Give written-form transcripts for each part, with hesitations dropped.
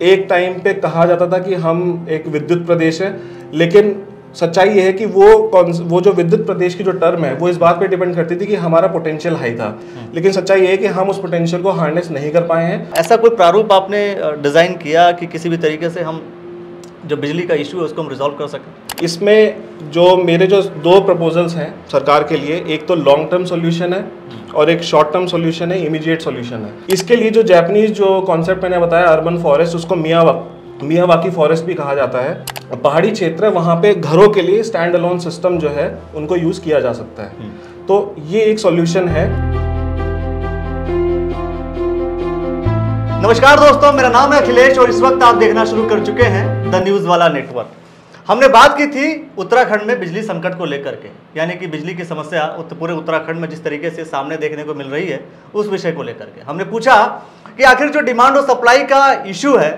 एक टाइम पे कहा जाता था कि हम एक विद्युत प्रदेश है, लेकिन सच्चाई ये है कि वो जो विद्युत प्रदेश की जो टर्म है वो इस बात पे डिपेंड करती थी कि हमारा पोटेंशियल हाई था, लेकिन सच्चाई ये है कि हम उस पोटेंशियल को हार्नेस नहीं कर पाए हैं। ऐसा कोई प्रारूप आपने डिज़ाइन किया कि किसी भी तरीके से हम जो बिजली का इशू है उसको हम रिजॉल्व कर सकें? इसमें मेरे जो दो प्रपोजल्स हैं सरकार के लिए, एक तो लॉन्ग टर्म सॉल्यूशन है और एक शॉर्ट टर्म सॉल्यूशन है, इमीडिएट सॉल्यूशन है। इसके लिए जो जापानीज जो कॉन्सेप्ट मैंने बताया अर्बन फॉरेस्ट, उसको मियावाकी फॉरेस्ट भी कहा जाता है। पहाड़ी क्षेत्र है, वहाँ पे घरों के लिए स्टैंड अलोन सिस्टम जो है उनको यूज़ किया जा सकता है। तो ये एक सॉल्यूशन है। नमस्कार दोस्तों, मेरा नाम है अखिलेश और इस वक्त आप देखना शुरू कर चुके हैं द न्यूज़ वाला नेटवर्क। हमने बात की थी उत्तराखंड में बिजली संकट को लेकर के, यानी कि बिजली की समस्या पूरे उत्तराखंड में जिस तरीके से सामने देखने को मिल रही है उस विषय को लेकर के हमने पूछा कि आखिर जो डिमांड और सप्लाई का इशू है,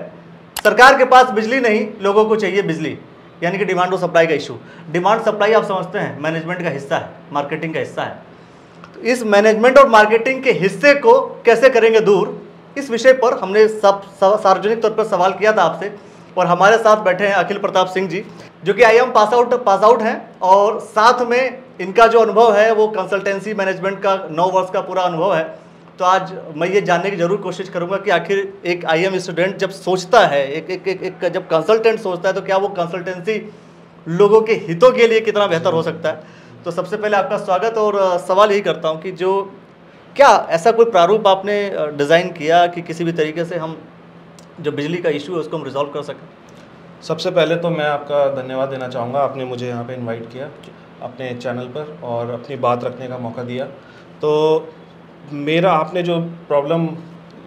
सरकार के पास बिजली नहीं, लोगों को चाहिए बिजली, यानी कि डिमांड और सप्लाई का इशू। डिमांड सप्लाई आप समझते हैं मैनेजमेंट का हिस्सा है, मार्केटिंग का हिस्सा है। तो इस मैनेजमेंट और मार्केटिंग के हिस्से को कैसे करेंगे दूर, इस विषय पर हमने सार्वजनिक तौर पर सवाल किया था आपसे। और हमारे साथ बैठे हैं अखिल प्रताप सिंह जी, जो कि IIM पास आउट हैं और साथ में इनका जो अनुभव है वो कंसल्टेंसी मैनेजमेंट का 9 वर्ष का पूरा अनुभव है। तो आज मैं ये जानने की जरूर कोशिश करूंगा कि आखिर एक IIM स्टूडेंट जब सोचता है, एक जब कंसल्टेंट सोचता है, तो क्या वो कंसल्टेंसी लोगों के हितों के लिए कितना बेहतर हो सकता है। तो सबसे पहले आपका स्वागत, और सवाल यही करता हूँ कि जो क्या ऐसा कोई प्रारूप आपने डिज़ाइन किया कि किसी भी तरीके से हम जो बिजली का इशू है उसको हम रिजॉल्व कर सकें? सबसे पहले तो मैं आपका धन्यवाद देना चाहूँगा, आपने मुझे यहाँ पे इनवाइट किया अपने चैनल पर और अपनी बात रखने का मौका दिया। तो मेरा आपने जो प्रॉब्लम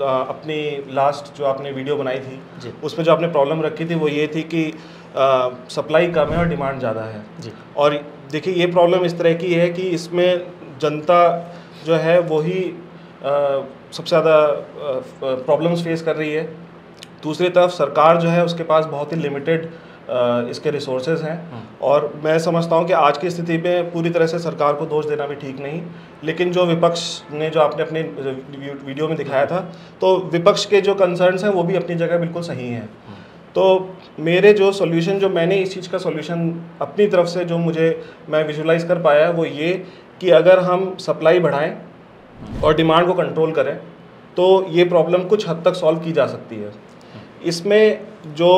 अपनी लास्ट जो आपने वीडियो बनाई थी उसमें जो आपने प्रॉब्लम रखी थी वो ये थी कि सप्लाई कम है और डिमांड ज़्यादा है जी। और देखिए ये प्रॉब्लम इस तरह की है कि इसमें जनता जो है वही सबसे ज़्यादा प्रॉब्लम्स फेस कर रही है। दूसरी तरफ सरकार जो है उसके पास बहुत ही लिमिटेड इसके रिसोर्सेज हैं, और मैं समझता हूं कि आज की स्थिति में पूरी तरह से सरकार को दोष देना भी ठीक नहीं। लेकिन जो विपक्ष ने जो आपने अपने वीडियो में दिखाया था, तो विपक्ष के जो कंसर्न्स हैं वो भी अपनी जगह बिल्कुल सही हैं। तो मेरे जो सॉल्यूशन, जो मैंने इस चीज़ का सॉल्यूशन अपनी तरफ से जो मैं विजुलाइज कर पाया वो ये कि अगर हम सप्लाई बढ़ाएँ और डिमांड को कंट्रोल करें तो ये प्रॉब्लम कुछ हद तक सॉल्व की जा सकती है। इसमें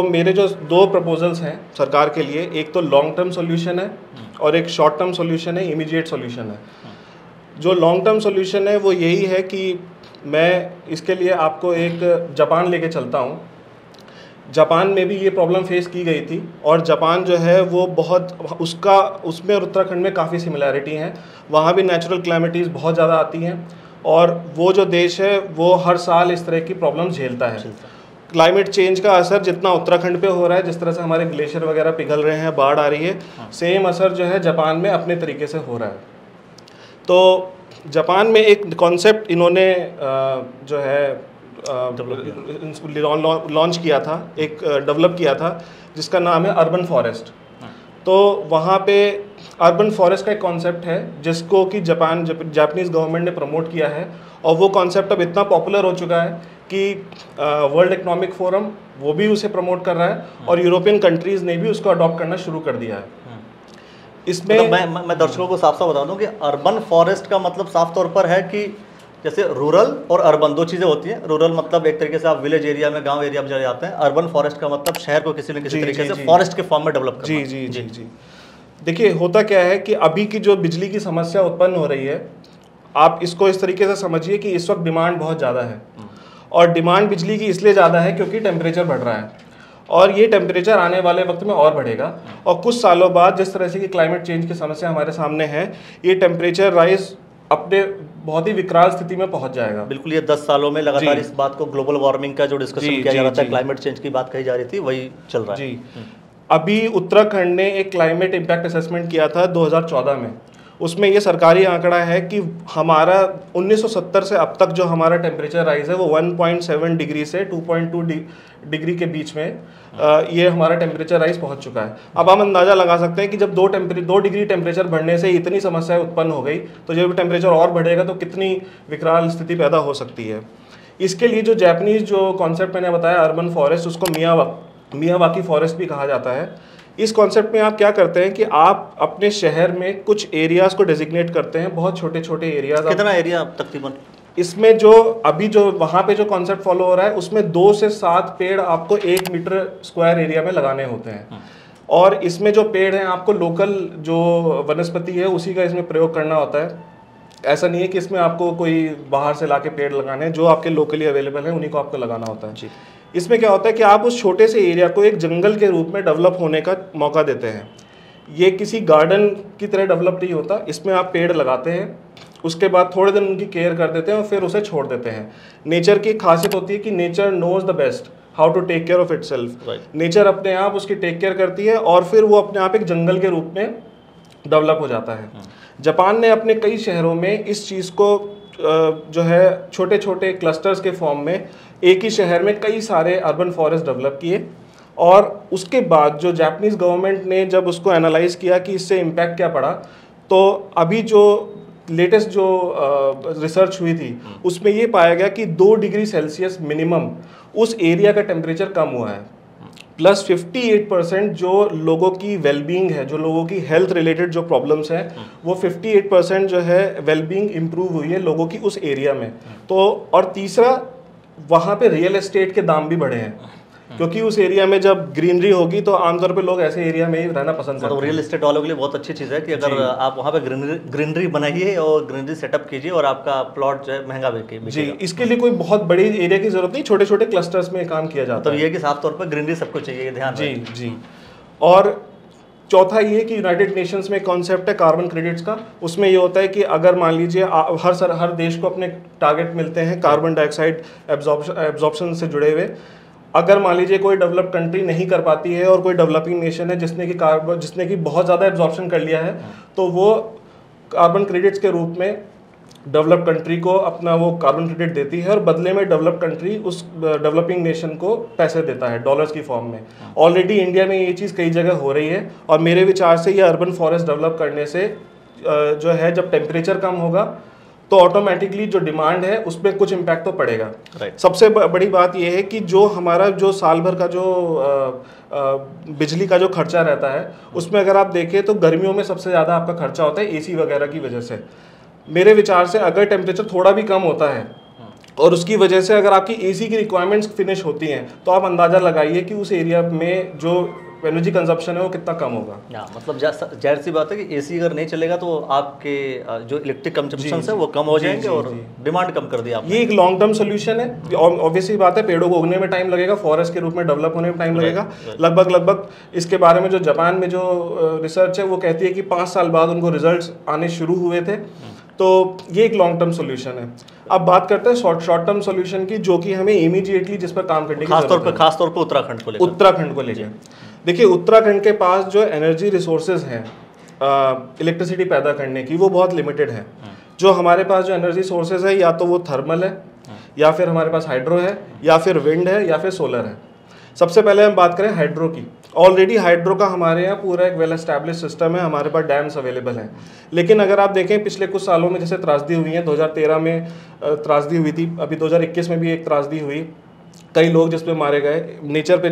मेरे जो दो प्रपोजल्स हैं सरकार के लिए, एक तो लॉन्ग टर्म सॉल्यूशन है और एक शॉर्ट टर्म सॉल्यूशन है, इमीडिएट सॉल्यूशन है। जो लॉन्ग टर्म सॉल्यूशन है वो यही है कि मैं इसके लिए आपको एक जापान लेके चलता हूँ। जापान में भी ये प्रॉब्लम फेस की गई थी और जापान जो है वो उसमें और उत्तराखंड में काफ़ी सिमिलैरिटी हैं। वहाँ भी नेचुरल क्लैमिटीज़ बहुत ज़्यादा आती हैं और वो जो देश है वो हर साल इस तरह की प्रॉब्लम झेलता है। क्लाइमेट चेंज का असर जितना उत्तराखंड पे हो रहा है, जिस तरह से हमारे ग्लेशियर वगैरह पिघल रहे हैं, बाढ़ आ रही है, सेम असर जो है जापान में अपने तरीके से हो रहा है। तो जापान में एक कॉन्सेप्ट इन्होंने जो है लॉन्च किया था, एक डेवलप किया था, जिसका नाम है अर्बन फॉरेस्ट। तो वहाँ पे अर्बन फॉरेस्ट का एक कॉन्सेप्ट है जिसको कि जापानीज़ गवर्नमेंट ने प्रमोट किया है, और वो कॉन्सेप्ट अब इतना पॉपुलर हो चुका है कि वर्ल्ड इकोनॉमिक फोरम वो भी उसे प्रमोट कर रहा है और यूरोपियन कंट्रीज़ ने भी उसको अडॉप्ट करना शुरू कर दिया है। इसमें मतलब मैं दर्शकों को साफ साफ बता दूं कि अर्बन फॉरेस्ट का मतलब साफ तौर पर है कि जैसे रूरल और अर्बन दो चीज़ें होती हैं। रूरल मतलब एक तरीके से आप विलेज एरिया में, गांव एरिया में चले जाते हैं। अर्बन फॉरेस्ट का मतलब शहर को किसी न किसी तरीके से फॉरेस्ट के फॉर्म में डेवलप करना। जी जी जी जी। देखिए होता क्या है कि अभी की जो बिजली की समस्या उत्पन्न हो रही है, आप इसको इस तरीके से समझिए कि इस वक्त डिमांड बहुत ज़्यादा है, और डिमांड बिजली की इसलिए ज़्यादा है क्योंकि टेम्परेचर बढ़ रहा है, और ये टेम्परेचर आने वाले वक्त में और बढ़ेगा। और कुछ सालों बाद जिस तरह से कि क्लाइमेट चेंज की समस्या हमारे सामने है, ये टेम्परेचर राइज अपने बहुत ही विकराल स्थिति में पहुंच जाएगा। बिल्कुल, ये 10 सालों में लगातार इस बात को, ग्लोबल वार्मिंग का जो डिस्कशन किया जा रहा था, क्लाइमेट चेंज की बात कही जा रही थी, वही चल रहा है जी। अभी उत्तराखंड ने एक क्लाइमेट इम्पैक्ट असेसमेंट किया था 2014 में। उसमें ये सरकारी आंकड़ा है कि हमारा 1970 से अब तक जो हमारा टेम्परेचर राइज है वो 1.7 डिग्री से 2.2 डिग्री के बीच में ये हमारा टेम्परेचर राइज पहुंच चुका है। अब हम अंदाज़ा लगा सकते हैं कि जब 2 डिग्री टेम्परेचर बढ़ने से इतनी समस्याएं उत्पन्न हो गई, तो जब टेम्परेचर और बढ़ेगा तो कितनी विकराल स्थिति पैदा हो सकती है। इसके लिए जो जापानीज जो कॉन्सेप्ट मैंने बताया अर्बन फॉरेस्ट, उसको मियावाकी फॉरेस्ट भी कहा जाता है। इस कॉन्सेप्ट में आप क्या करते हैं कि आप अपने शहर में कुछ एरियाज को डेजिग्नेट करते हैं, बहुत छोटे छोटे एरियाज। कितना एरिया तकरीबन? इसमें जो अभी जो वहाँ पे जो कॉन्सेप्ट फॉलो हो रहा है उसमें 2 से 7 पेड़ आपको 1 मीटर स्क्वायर एरिया में लगाने होते हैं। और इसमें जो पेड़ हैं आपको लोकल जो वनस्पति है उसी का इसमें प्रयोग करना होता है। ऐसा नहीं है कि इसमें आपको कोई बाहर से लाके पेड़ लगाने हैं, जो आपके लोकली अवेलेबल है उन्हीं को आपको लगाना होता है जी। इसमें क्या होता है कि आप उस छोटे से एरिया को एक जंगल के रूप में डेवलप होने का मौका देते हैं। ये किसी गार्डन की तरह डेवलप नहीं होता, इसमें आप पेड़ लगाते हैं, उसके बाद थोड़े दिन उनकी केयर कर देते हैं और फिर उसे छोड़ देते हैं। नेचर की खासियत होती है कि nature knows the best how to take care of itself. Nature अपने आप उसकी टेक केयर करती है और फिर वो अपने आप एक जंगल के रूप में डेवलप हो जाता है। जापान ने अपने कई शहरों में इस चीज़ को जो है छोटे छोटे क्लस्टर्स के फॉर्म में एक ही शहर में कई सारे अर्बन फॉरेस्ट डेवलप किए। और उसके बाद जो जापानीज़ गवर्नमेंट ने जब उसको एनालाइज किया कि इससे इम्पैक्ट क्या पड़ा, तो अभी जो लेटेस्ट जो रिसर्च हुई थी उसमें ये पाया गया कि 2 डिग्री सेल्सियस मिनिमम उस एरिया का टेम्परेचर कम हुआ है। प्लस 58% जो लोगों की वेलबींग है, जो लोगों की हेल्थ रिलेटेड जो प्रॉब्लम्स हैं, वो 58% जो है वेलबींग इम्प्रूव हुई है लोगों की उस एरिया में। तो और तीसरा, वहाँ पे रियल एस्टेट के दाम भी बढ़े हैं, क्योंकि उस एरिया में जब ग्रीनरी होगी तो आमतौर पे लोग ऐसे एरिया में ही रहना पसंद करते हैं। रियल एस्टेट वालों के लिए बहुत अच्छी चीज़ है कि अगर आप वहाँ पे ग्रीनरी बनाइए और ग्रीनरी सेटअप कीजिए और आपका प्लॉट जो है महंगा बिकेगा जी। इसके लिए कोई बहुत बड़ी एरिया की जरूरत नहीं, छोटे छोटे क्लस्टर्स में काम किया जाता है। तो ये कि साफ तौर पर ग्रीनरी सबको चाहिए, ध्यान जी जी। और चौथा ये कि यूनाइटेड नेशंस में कॉन्सेप्ट है कार्बन क्रेडिट्स का। उसमें ये होता है कि अगर मान लीजिए हर देश को अपने टारगेट मिलते हैं कार्बन डाइऑक्साइड एब्जॉर्प्शन से जुड़े हुए। अगर मान लीजिए कोई डेवलप्ड कंट्री नहीं कर पाती है और कोई डेवलपिंग नेशन है जिसने कि बहुत ज़्यादा एब्जॉर्प्शन कर लिया है, तो वो कार्बन क्रेडिट्स के रूप में डेवलप्ड कंट्री को अपना वो कार्बन क्रेडिट देती है और बदले में डेवलप्ड कंट्री उस डेवलपिंग नेशन को पैसे देता है डॉलर्स की फॉर्म में। ऑलरेडी इंडिया में ये चीज़ कई जगह हो रही है और मेरे विचार से ये अर्बन फॉरेस्ट डेवलप करने से जो है जब टेम्परेचर कम होगा तो ऑटोमेटिकली जो डिमांड है उस पर कुछ इम्पैक्ट तो पड़ेगा। सबसे बड़ी बात यह है कि जो हमारा जो साल भर का जो बिजली का जो खर्चा रहता है उसमें अगर आप देखें तो गर्मियों में सबसे ज़्यादा आपका खर्चा होता है एसी वगैरह की वजह से। मेरे विचार से अगर टेम्परेचर थोड़ा भी कम होता है और उसकी वजह से अगर आपकी एसी की रिक्वायरमेंट्स फिनिश होती हैं तो आप अंदाज़ा लगाइए कि उस एरिया में जो एनर्जी कंजप्शन है वो कितना कम होगा। मतलब जाहिर सी बात है कि एसी अगर नहीं चलेगा तो आपके जो इलेक्ट्रिक कंजप्शन है वो कम हो जाएंगे और डिमांड कम कर दिया आपने। ये एक लॉन्ग टर्म सोल्यूशन है। ऑब्वियसली बात है, पेड़ों को उगने में टाइम लगेगा, फॉरेस्ट के रूप में डेवलप होने में टाइम लगेगा। लगभग इसके बारे में जो जापान में जो रिसर्च है वो कहती है कि 5 साल बाद उनको रिजल्ट आने शुरू हुए थे। तो ये एक लॉन्ग टर्म सोल्यूशन है। अब बात करते हैं शॉर्ट टर्म सोल्यूशन की, जो कि हमें इमीडिएटली जिस पर काम करने की जरूरत है, खासतौर पर उत्तराखंड को लेकर। देखिए, उत्तराखंड के पास जो एनर्जी रिसोर्सेज हैं इलेक्ट्रिसिटी पैदा करने की, वो बहुत लिमिटेड है। जो हमारे पास जो एनर्जी सोर्सेज है या तो वो थर्मल है, या फिर हमारे पास हाइड्रो है, या फिर विंड है, या फिर सोलर है। सबसे पहले हम बात करें हाइड्रो की। ऑलरेडी हाइड्रो का हमारे यहाँ पूरा एक वेल एस्टैब्लिश सिस्टम है, हमारे पास डैम्स अवेलेबल हैं। लेकिन अगर आप देखें पिछले कुछ सालों में जैसे त्रासदी हुई है, 2013 में त्रासदी हुई थी, अभी 2021 में भी एक त्रासदी हुई, कई लोग जिस पे मारे गए, नेचर पे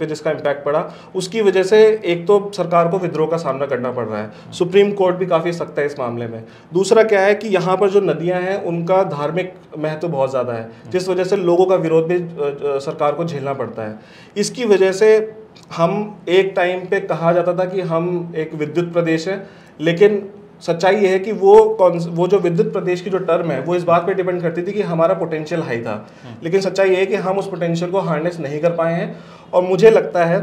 जिसका इम्पैक्ट पड़ा, उसकी वजह से एक तो सरकार को विद्रोह का सामना करना पड़ रहा है। सुप्रीम कोर्ट भी काफ़ी सख्त है इस मामले में। दूसरा क्या है कि यहाँ पर जो नदियाँ हैं उनका धार्मिक महत्व बहुत ज़्यादा है, जिस वजह से लोगों का विरोध भी सरकार को झेलना पड़ता है। इसकी वजह से हम एक टाइम पे कहा जाता था कि हम एक विद्युत प्रदेश है, लेकिन सच्चाई ये है कि वो जो विद्युत प्रदेश की जो टर्म है वो इस बात पे डिपेंड करती थी कि हमारा पोटेंशियल हाई था, लेकिन सच्चाई ये है कि हम उस पोटेंशियल को हार्नेस नहीं कर पाए हैं। और मुझे लगता है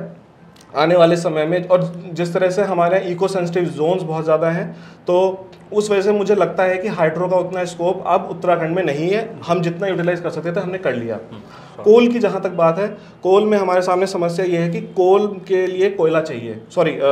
आने वाले समय में, और जिस तरह से हमारे इको सेंसिटिव जोन्स बहुत ज़्यादा हैं, तो उस वजह से मुझे लगता है कि हाइड्रो का उतना स्कोप अब उत्तराखंड में नहीं है। हम जितना यूटिलाइज कर सकते थे हमने कर लिया। कोल की जहाँ तक बात है, कोल में हमारे सामने समस्या ये है कि कोल के लिए कोयला चाहिए,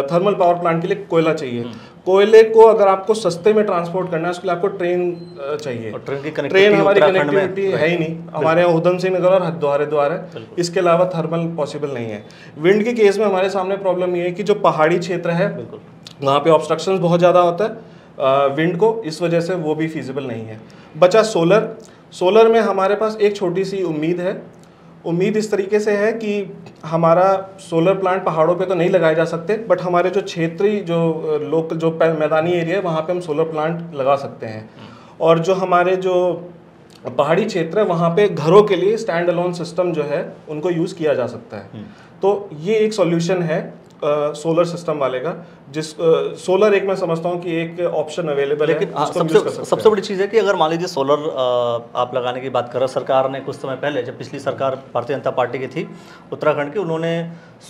थर्मल पावर प्लांट के लिए कोयला चाहिए। कोयले को अगर आपको सस्ते में ट्रांसपोर्ट करना है उसके लिए आपको ट्रेन चाहिए। ट्रेन हमारी कनेक्टिविटी है ही नहीं, हमारे यहाँ उधम सिंह नगर और हरिद्वार है, इसके अलावा थर्मल पॉसिबल नहीं है। विंड के केस में हमारे सामने प्रॉब्लम ये है कि जो पहाड़ी क्षेत्र है वहाँ पे ऑब्स्ट्रक्शंस बहुत ज़्यादा होता है विंड को, इस वजह से वो भी फीजिबल नहीं है। बचा सोलर। सोलर में हमारे पास एक छोटी सी उम्मीद है। उम्मीद इस तरीके से है कि हमारा सोलर प्लांट पहाड़ों पे तो नहीं लगाए जा सकते, बट हमारे जो क्षेत्रीय जो लोकल जो मैदानी एरिया है वहाँ पे हम सोलर प्लांट लगा सकते हैं। और जो हमारे जो पहाड़ी क्षेत्र है वहाँ पे घरों के लिए स्टैंड अलोन सिस्टम जो है उनको यूज़ किया जा सकता है। तो ये एक सॉल्यूशन है सोलर सिस्टम वाले का, जिस सोलर एक मैं समझता हूँ कि एक ऑप्शन अवेलेबल है। लेकिन सबसे बड़ी चीज़ है कि अगर मान लीजिए सोलर आप लगाने की बात कर रहे हैं, सरकार ने कुछ समय पहले जब पिछली सरकार भारतीय जनता पार्टी की थी उत्तराखंड की, उन्होंने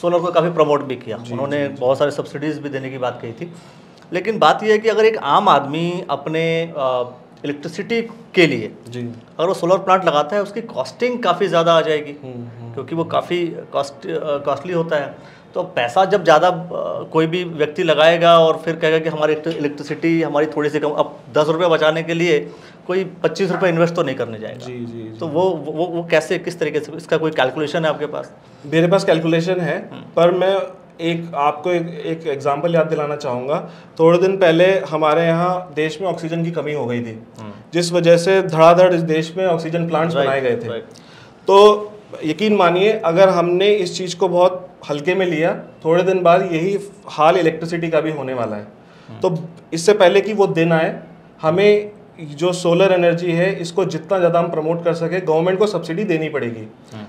सोलर को काफ़ी प्रमोट भी किया, उन्होंने बहुत सारे सब्सिडीज़ भी देने की बात कही थी। लेकिन बात यह है कि अगर एक आम आदमी अपने इलेक्ट्रिसिटी के लिए अगर वो सोलर प्लांट लगाता है उसकी कॉस्टिंग काफ़ी ज़्यादा आ जाएगी, क्योंकि वो काफ़ी कॉस्टली होता है। तो पैसा जब ज़्यादा कोई भी व्यक्ति लगाएगा और फिर कहेगा कि हमारी इलेक्ट्रिसिटी हमारी थोड़ी सी कम, अब 10 रुपये बचाने के लिए कोई 25 रुपये इन्वेस्ट तो नहीं करने जाएगा। जी। तो वो कैसे, किस तरीके से, इसका कोई कैलकुलेशन है आपके पास? मेरे पास कैलकुलेशन है, पर मैं आपको एक एग्जांपल याद दिलाना चाहूँगा। थोड़े दिन पहले हमारे यहाँ देश में ऑक्सीजन की कमी हो गई थी, जिस वजह से धड़ाधड़ इस देश में ऑक्सीजन प्लांट्स बनाए गए थे। तो यकीन मानिए अगर हमने इस चीज़ को बहुत हल्के में लिया, थोड़े दिन बाद यही हाल इलेक्ट्रिसिटी का भी होने वाला है। तो इससे पहले कि वो दिन आए, हमें जो सोलर एनर्जी है इसको जितना ज़्यादा हम प्रमोट कर सके, गवर्नमेंट को सब्सिडी देनी पड़ेगी,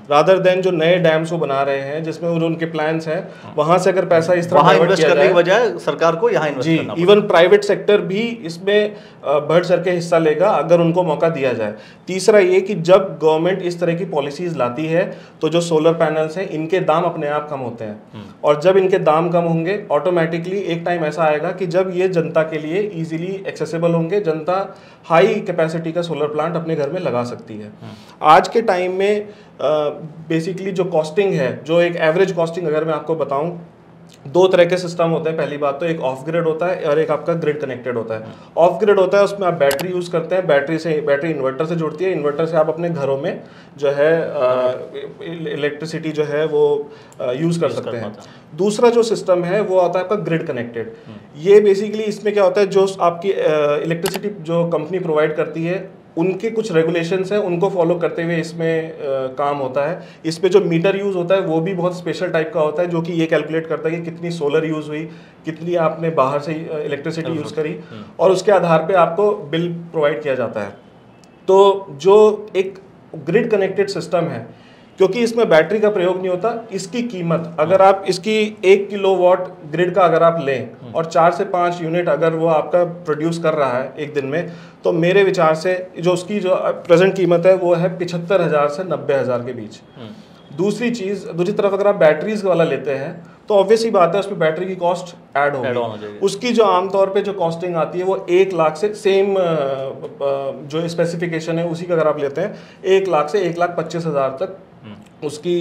रादर देन जो नए डैम्स वो बना रहे हैं जिसमें जो उनके प्लान्स हैं वहाँ से अगर पैसा इस तरह इन्वेस्ट करने की बजाय सरकार को यहाँ इन्वेस्ट करना। इवन प्राइवेट सेक्टर भी इसमें बढ़ चढ़ के हिस्सा लेगा अगर उनको मौका दिया जाए। तीसरा ये कि जब गवर्नमेंट इस तरह की पॉलिसीज लाती है तो जो सोलर पैनल्स हैं इनके दाम अपने आप कम होते हैं, और जब इनके दाम कम होंगे ऑटोमेटिकली एक टाइम ऐसा आएगा कि जब ये जनता के लिए इजीली एक्सेसिबल होंगे, जनता हाई कैपेसिटी का सोलर प्लांट अपने घर में लगा सकती है। आज के टाइम में बेसिकली जो कॉस्टिंग है, जो एक एवरेज कॉस्टिंग अगर मैं आपको बताऊं, दो तरह के सिस्टम होते हैं। पहली बात तो एक ऑफ ग्रिड होता है और एक आपका ग्रिड कनेक्टेड होता है। ऑफ ग्रिड होता है उसमें आप बैटरी यूज़ करते हैं, बैटरी इन्वर्टर से जुड़ती है, इन्वर्टर से आप अपने घरों में जो है इलेक्ट्रिसिटी जो है वो यूज़ कर सकते हैं। दूसरा जो सिस्टम है वो आता है आपका ग्रिड कनेक्टेड। ये बेसिकली इसमें क्या होता है, जो आपकी इलेक्ट्रिसिटी जो कंपनी प्रोवाइड करती है उनके कुछ रेगुलेशंस हैं, उनको फॉलो करते हुए इसमें काम होता है। इस पे जो मीटर यूज़ होता है वो भी बहुत स्पेशल टाइप का होता है, जो कि ये कैलकुलेट करता है कि कितनी सोलर यूज़ हुई, कितनी आपने बाहर से इलेक्ट्रिसिटी यूज़ करी, और उसके आधार पे आपको बिल प्रोवाइड किया जाता है। तो जो एक ग्रिड कनेक्टेड सिस्टम है, क्योंकि इसमें बैटरी का प्रयोग नहीं होता, इसकी कीमत अगर आप इसकी 1 किलोवाट ग्रिड का अगर आप लें और 4 से 5 यूनिट अगर वो आपका प्रोड्यूस कर रहा है एक दिन में, तो मेरे विचार से जो उसकी जो प्रेजेंट कीमत है वो है 75,000 से 90,000 के बीच। दूसरी तरफ अगर आप बैटरीज वाला लेते हैं तो ऑब्वियस ही बात है उसमें बैटरी की कॉस्ट ऐड होगी। उसकी जो आमतौर पे जो कॉस्टिंग आती है वो 1 लाख से, सेम जो स्पेसिफिकेशन है उसी का अगर आप लेते हैं 1 लाख से 1,25,000 तक उसकी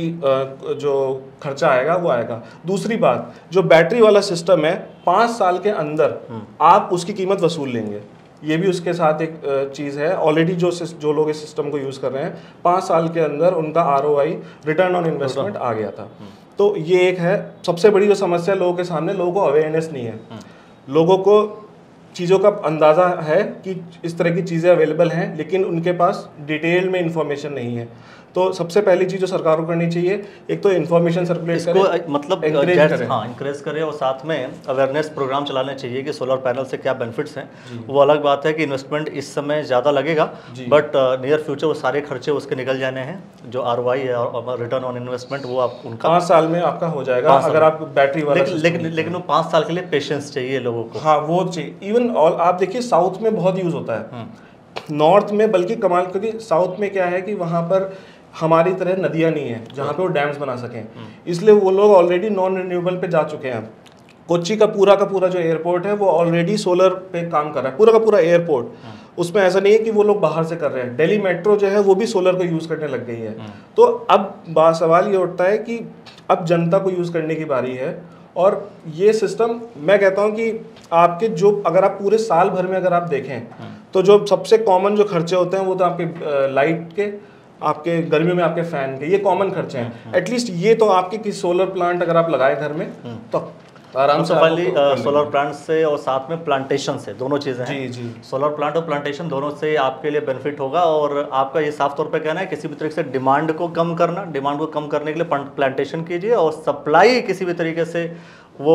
जो खर्चा आएगा वो आएगा। दूसरी बात, जो बैटरी वाला सिस्टम है 5 साल के अंदर आप उसकी कीमत वसूल लेंगे, ये भी उसके साथ एक चीज़ है। ऑलरेडी जो लोग इस सिस्टम को यूज़ कर रहे हैं 5 साल के अंदर उनका ROI, रिटर्न ऑन इन्वेस्टमेंट, आ गया था। तो ये एक है सबसे बड़ी जो समस्या लोगों के सामने, लोगों को अवेयरनेस नहीं है, लोगों को चीज़ों का अंदाज़ा है कि इस तरह की चीज़ें अवेलेबल हैं लेकिन उनके पास डिटेल में इंफॉर्मेशन नहीं है। तो सबसे पहली चीज़ जो सरकार को करनी चाहिए, एक तो इन्फॉर्मेशन सर्कुलेट करें, मतलब इंकरेज करें, और साथ में अवेयरनेस प्रोग्राम चलाने चाहिए कि सोलर पैनल से क्या बेनिफिट्स हैं। वो अलग बात है कि इन्वेस्टमेंट इस समय ज़्यादा लगेगा, बट नियर फ्यूचर वो सारे खर्चे उसके निकल जाने हैं। जो ROI है और रिटर्न ऑन इन्वेस्टमेंट वो आप उनका 5 साल में आपका हो जाएगा अगर आप बैटरी वाला। लेकिन वो 5 साल के लिए पेशेंस चाहिए लोगों को। हाँ, वो चाहिए। इवन और आप देखिए साउथ में बहुत यूज़ होता है, नॉर्थ में बल्कि कमाल, क्योंकि साउथ में क्या है कि वहाँ पर हमारी तरह नदियाँ नहीं है जहाँ पे वो डैम्स बना सकें, इसलिए वो लोग ऑलरेडी नॉन रिन्यूएबल पे जा चुके हैं। कोच्चि का पूरा जो एयरपोर्ट है वो ऑलरेडी सोलर पे काम कर रहा है, पूरा का पूरा एयरपोर्ट। उसमें ऐसा नहीं है कि वो लोग बाहर से कर रहे हैं। दिल्ली मेट्रो जो है वो भी सोलर को यूज़ करने लग गई है। तो अब सवाल ये उठता है कि अब जनता को यूज़ करने की बारी है, और ये सिस्टम मैं कहता हूँ कि आपके जो अगर आप पूरे साल भर में अगर आप देखें तो जो सबसे कॉमन जो खर्चे होते हैं वो तो आपके लाइट के, आपके गर्मियों में आपके फैन के, ये कॉमन खर्चे हैं। एटलीस्ट ये तो आपके किसी सोलर प्लांट अगर आप लगाए घर में आराम से फाइनली आपको सोलर प्लांट से और साथ में प्लांटेशन से, दोनों चीज़ें हैं। जी जी। सोलर प्लांट और प्लांटेशन दोनों से आपके लिए बेनिफिट होगा। और आपका ये साफ तौर पे कहना है किसी भी तरीके से डिमांड को कम करना, डिमांड को कम करने के लिए प्लांटेशन कीजिए, और सप्लाई किसी भी तरीके से वो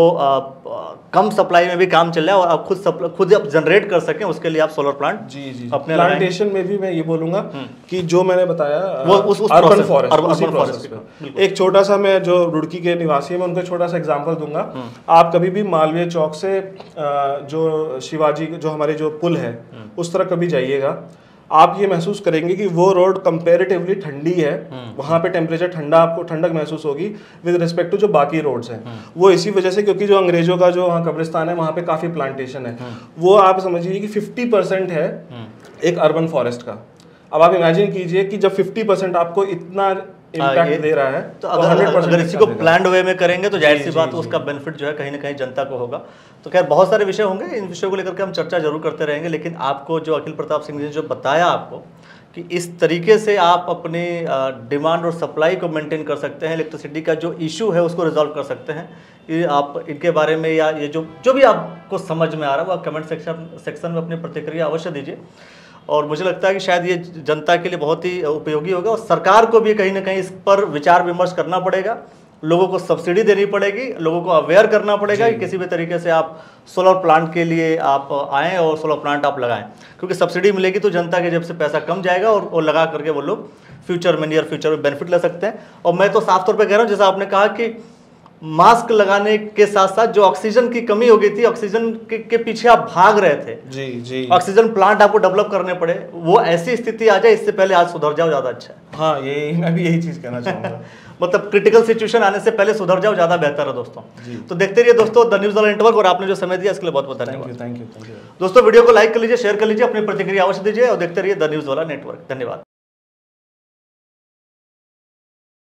कम सप्लाई में भी काम चल रहा है और आप खुद आप जनरेट कर सकें, उसके लिए आप सोलर प्लांट जी जी अपने प्लांटेशन में भी मैं ये बोलूंगा कि जो मैंने बताया वो उस अर्बन फॉरेस्ट फॉरेस्ट एक छोटा सा, मैं जो रुड़की के निवासी है मैं उनको छोटा सा एग्जांपल दूंगा। आप कभी भी मालवीय चौक से जो शिवाजी जो हमारे जो पुल है उस तरफ कभी जाइएगा, आप ये महसूस करेंगे कि वो रोड कंपैरेटिवली ठंडी है, वहाँ पे टेम्परेचर ठंडा, आपको ठंडक महसूस होगी विद रिस्पेक्ट टू जो बाकी रोड्स हैं। वो इसी वजह से क्योंकि जो अंग्रेजों का जो वहाँ कब्रिस्तान है वहाँ पे काफ़ी प्लांटेशन है, वो आप समझिए कि 50% है एक अर्बन फॉरेस्ट का। अब आप इमेजिन कीजिए कि जब 50% आपको इतना इम्पैक्ट दे रहा है, तो अगर इसी को प्लान्ड वे में करेंगे तो जाहिर सी बात उसका बेनिफिट जो है कहीं ना कहीं जनता को होगा। तो खैर बहुत सारे विषय होंगे, इन विषयों को लेकर के हम चर्चा जरूर करते रहेंगे, लेकिन आपको जो अखिल प्रताप सिंह जी ने जो बताया आपको कि इस तरीके से आप अपनी डिमांड और सप्लाई को मेंटेन कर सकते हैं, इलेक्ट्रिसिटी का जो इशू है उसको रिजॉल्व कर सकते हैं, ये आप इनके बारे में या ये जो भी आपको समझ में आ रहा है वो आप कमेंट सेक्शन में अपनी प्रतिक्रिया अवश्य दीजिए। और मुझे लगता है कि शायद ये जनता के लिए बहुत ही उपयोगी होगा, और सरकार को भी कहीं ना कहीं इस पर विचार विमर्श करना पड़ेगा, लोगों को सब्सिडी देनी पड़ेगी, लोगों को अवेयर करना पड़ेगा कि किसी भी तरीके से आप सोलर प्लांट के लिए आप आएँ और सोलर प्लांट आप लगाएं, क्योंकि सब्सिडी मिलेगी तो जनता के जेब से पैसा कम जाएगा और लगा करके वो लोग फ्यूचर में, नियर फ्यूचर में बेनिफिट ले सकते हैं। और मैं तो साफ तौर पर कह रहा हूँ, जैसा आपने कहा कि मास्क लगाने के साथ साथ जो ऑक्सीजन की कमी हो गई थी, ऑक्सीजन के पीछे आप भाग रहे थे, जी जी, ऑक्सीजन प्लांट आपको डेवलप करने पड़े, वो ऐसी स्थिति आ जाए इससे पहले आज सुधर जाओ, ज्यादा अच्छा है। हाँ, मैं भी यही चीज कहना चाहूंगा। मतलब क्रिटिकल सिचुएशन आने से पहले सुधर जाओ, ज्यादा बेहतर है दोस्तों। तो देखते रहिए दोस्तों द न्यूज़ वाला नेटवर्क, और आपने जो समय दिया इसके लिए बहुत बहुत धन्यवाद। Thank you. दोस्तों वीडियो को लाइक कर लीजिए, शेयर कर लीजिए, अपनी प्रतिक्रिया अवश्य दीजिए, और देखते रहिए द न्यूज़ वाला नेटवर्क। धन्यवाद।